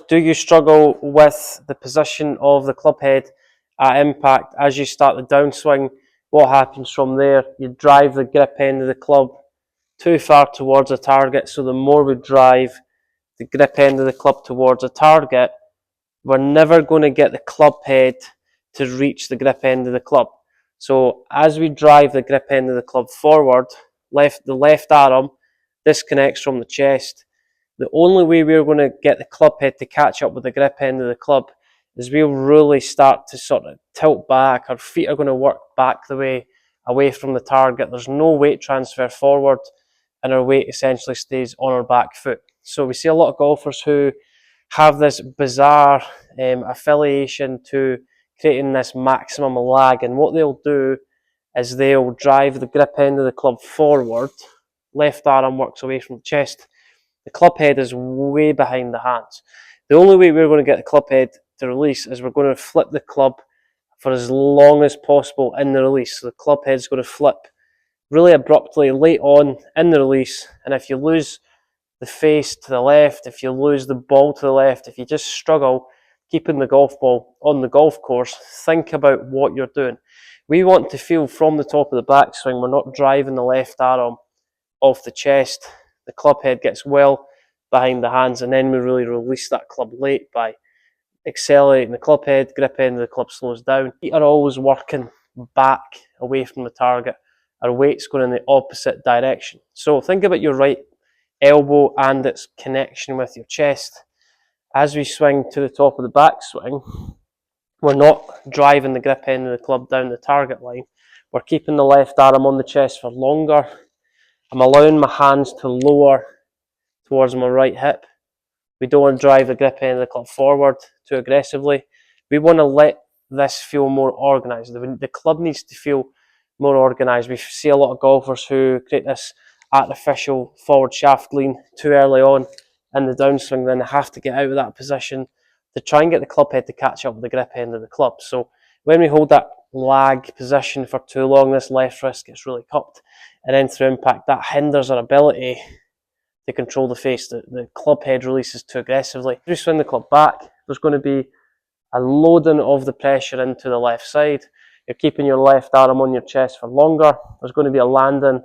do you struggle with the position of the club head at impact as you start the downswing? What happens from there? You drive the grip end of the club too far towards the target, so the more we drive the grip end of the club towards the target, we're never going to get the club head to reach the grip end of the club. So as we drive the grip end of the club forward, the left arm disconnects from the chest. The only way we're going to get the club head to catch up with the grip end of the club is we'll really start to sort of tilt back. Our feet are going to work back the way away from the target. There's no weight transfer forward, and our weight essentially stays on our back foot. So we see a lot of golfers who have this bizarre affiliation to creating this maximum lag, and what they'll do is they'll drive the grip end of the club forward, left arm works away from the chest, the club head is way behind the hands. The only way we're going to get the club head to release is we're going to flip the club for as long as possible in the release. So the club head's going to flip really abruptly late on in the release, and if you lose the face to the left, if you lose the ball to the left, if you just struggle keeping the golf ball on the golf course, think about what you're doing. We want to feel from the top of the backswing, we're not driving the left arm off the chest. The club head gets well behind the hands, and then we really release that club late by accelerating the club head, grip end of the club slows down. Feet are always working back away from the target. Our weight's going in the opposite direction. So think about your right elbow and its connection with your chest. As we swing to the top of the backswing, we're not driving the grip end of the club down the target line. We're keeping the left arm on the chest for longer. I'm allowing my hands to lower towards my right hip. We don't want to drive the grip end of the club forward too aggressively. We want to let this feel more organised. The club needs to feel more organised. We see a lot of golfers who create this artificial forward shaft lean too early on in the downswing, then they have to get out of that position to try and get the club head to catch up with the grip end of the club. So when we hold that lag position for too long, this left wrist gets really cupped, and then through impact that hinders our ability to control the face. The club head releases too aggressively. If you swing the club back, there's going to be a loading of the pressure into the left side. You're keeping your left arm on your chest for longer. There's going to be a landing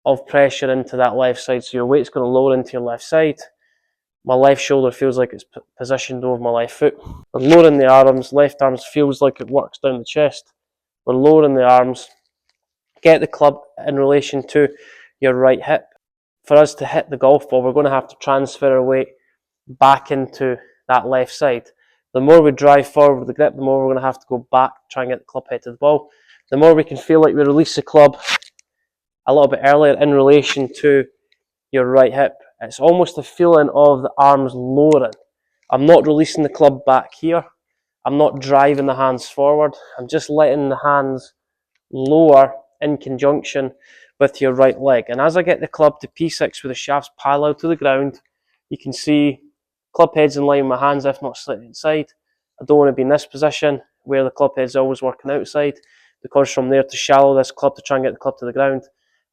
of pressure into that left side, so your weight's going to lower into your left side. My left shoulder feels like it's positioned over my left foot. We're lowering the arms, left arm feels like it works down the chest. We're lowering the arms. Get the club in relation to your right hip. For us to hit the golf ball, we're going to have to transfer our weight back into that left side. The more we drive forward with the grip, the more we're going to have to go back, try and get the club head to the ball. The more we can feel like we release the club a little bit earlier in relation to your right hip. It's almost a feeling of the arms lowering. I'm not releasing the club back here. I'm not driving the hands forward. I'm just letting the hands lower in conjunction with your right leg. And as I get the club to P6 with the shafts parallel to the ground, you can see club head's in line with my hands, if not slightly inside. I don't want to be in this position where the club head's always working outside, because from there to shallow this club to try and get the club to the ground,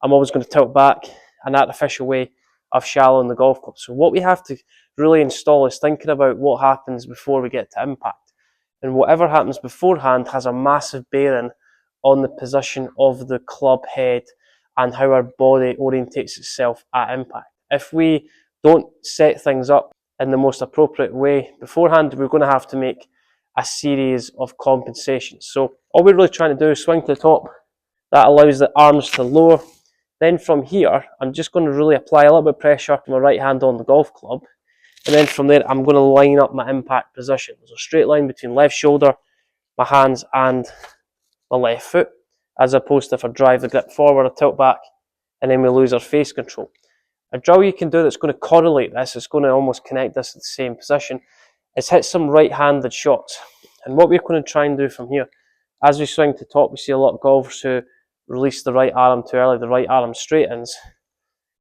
I'm always going to tilt back, an artificial way of shallowing the golf club. So what we have to really install is thinking about what happens before we get to impact. And whatever happens beforehand has a massive bearing on the position of the club head and how our body orientates itself at impact. If we don't set things up in the most appropriate way beforehand, we're going to have to make a series of compensations. So all we're really trying to do is swing to the top. That allows the arms to lower. Then from here, I'm just going to really apply a little bit of pressure to my right hand on the golf club. And then from there, I'm going to line up my impact position. There's a straight line between left shoulder, my hands, and my left foot, as opposed to if I drive the grip forward, I tilt back, and then we lose our face control. A drill you can do that's going to correlate this, it's going to almost connect this to the same position, is hit some right-handed shots. And what we're going to try and do from here, as we swing to top, we see a lot of golfers who release the right arm too early, the right arm straightens.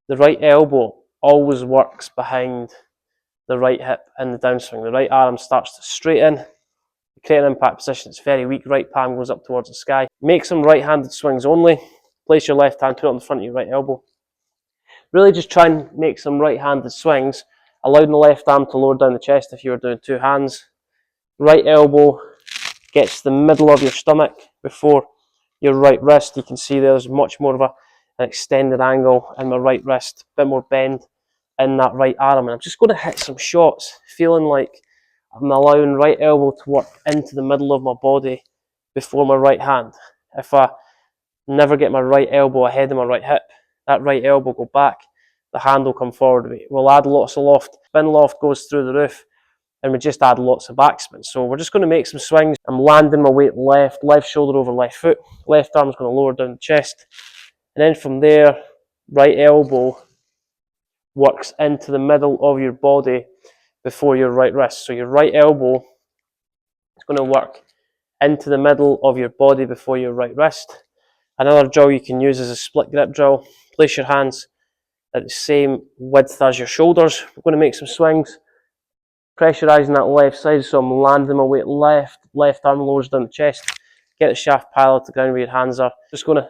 The right elbow always works behind the right hip in the downswing. The right arm starts to straighten, create an impact position. It's very weak. Right palm goes up towards the sky. Make some right-handed swings only. Place your left hand, put it on the front of your right elbow. Really just try and make some right-handed swings. allowing the left arm to lower down the chest if you were doing two hands. Right elbow gets the middle of your stomach before your right wrist. You can see there's much more of an extended angle in my right wrist, a bit more bend in that right arm. And I'm just going to hit some shots, feeling like I'm allowing right elbow to work into the middle of my body before my right hand. If I never get my right elbow ahead of my right hip, that right elbow go back, the hand will come forward. We'll add lots of loft. Spin loft goes through the roof, and we just add lots of backspin. So we're just going to make some swings. I'm landing my weight left shoulder over left foot. Left arm's going to lower down the chest. And then from there, right elbow works into the middle of your body before your right wrist. So your right elbow is going to work into the middle of your body before your right wrist. Another drill you can use is a split grip drill. Place your hands at the same width as your shoulders. We're going to make some swings, pressurising that left side, so I'm landing my weight left arm lowers down the chest. Get the shaft parallel to the ground where your hands are. Just going to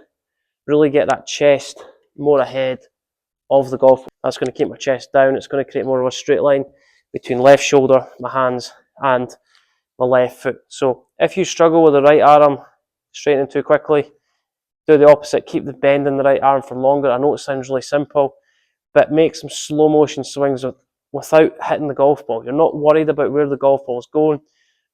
really get that chest more ahead of the golf ball. That's going to keep my chest down. It's going to create more of a straight line between left shoulder, my hands, and my left foot. So if you struggle with the right arm straightening too quickly, do the opposite. Keep the bend in the right arm for longer. I know it sounds really simple, but make some slow motion swings without hitting the golf ball. You're not worried about where the golf ball is going.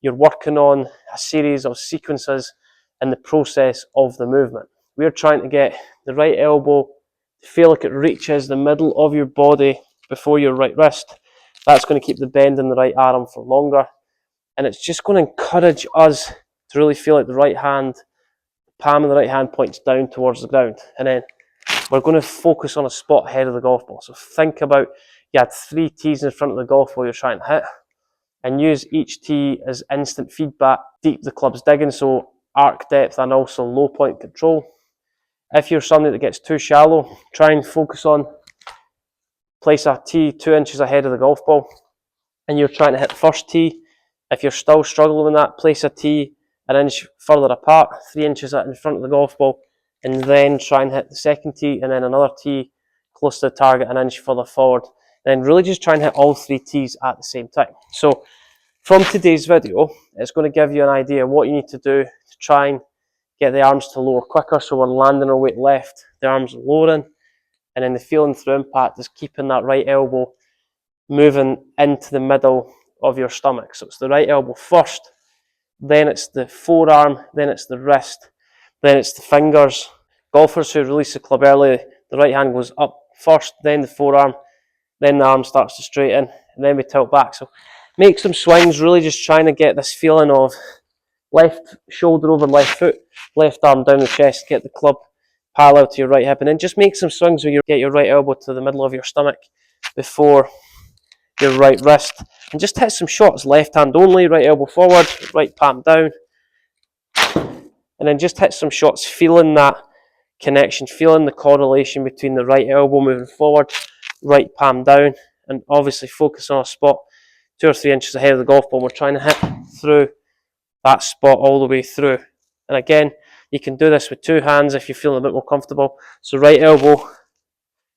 You're working on a series of sequences in the process of the movement. We're trying to get the right elbow to feel like it reaches the middle of your body before your right wrist. That's going to keep the bend in the right arm for longer. And it's just going to encourage us to really feel like the right hand, palm of the right hand points down towards the ground. And then we're going to focus on a spot ahead of the golf ball. So think about you had 3 tees in front of the golf ball you're trying to hit, and use each tee as instant feedback, deep the club's digging, so arc depth and also low point control. If you're somebody that gets too shallow, try and focus on place a tee 2 inches ahead of the golf ball, and you're trying to hit the first tee. If you're still struggling with that, place a tee an inch further apart, 3 inches in front of the golf ball, and then try and hit the second tee, and then another tee close to the target an inch further forward. Then really just try and hit all 3 tees at the same time. So from today's video, it's going to give you an idea of what you need to do to try and get the arms to lower quicker. So we're landing our weight left, the arms are lowering, and then the feeling through impact is keeping that right elbow moving into the middle of your stomach. So it's the right elbow first, then it's the forearm, then it's the wrist, then it's the fingers. Golfers who release the club early, the right hand goes up first, then the forearm, then the arm starts to straighten, and then we tilt back. So make some swings, really just trying to get this feeling of left shoulder over left foot, left arm down the chest, get the club parallel to your right hip, and then just make some swings where you get your right elbow to the middle of your stomach before your right wrist, and just hit some shots, left hand only, right elbow forward, right palm down, and then just hit some shots, feeling that connection, feeling the correlation between the right elbow moving forward, right palm down, and obviously focus on a spot 2 or 3 inches ahead of the golf ball. We're trying to hit through that spot all the way through. And again, you can do this with 2 hands if you feel a bit more comfortable. So right elbow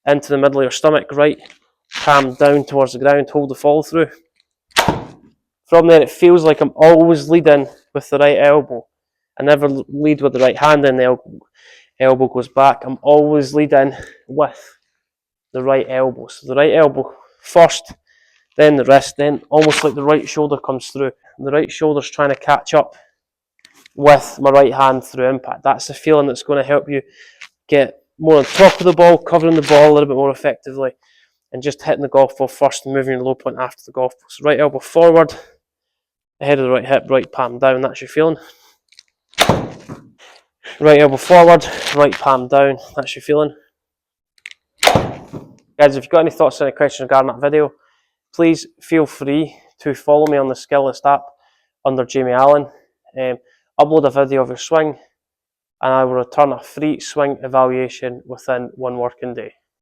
into the middle of your stomach, right palm down towards the ground, hold the follow through. From there, it feels like I'm always leading with the right elbow. I never lead with the right hand and the elbow goes back. I'm always leading with the right elbow. So the right elbow first, then the wrist, then almost like the right shoulder comes through. The right shoulder's trying to catch up with my right hand through impact. That's the feeling that's going to help you get more on top of the ball, covering the ball a little bit more effectively, and just hitting the golf ball first and moving your low point after the golf ball. So right elbow forward, ahead of the right hip, right palm down, that's your feeling. Right elbow forward, right palm down, that's your feeling. Guys, if you've got any thoughts or any questions regarding that video, please feel free to follow me on the Skillist app under Jamie Allen. Upload a video of your swing, and I will return a free swing evaluation within 1 working day.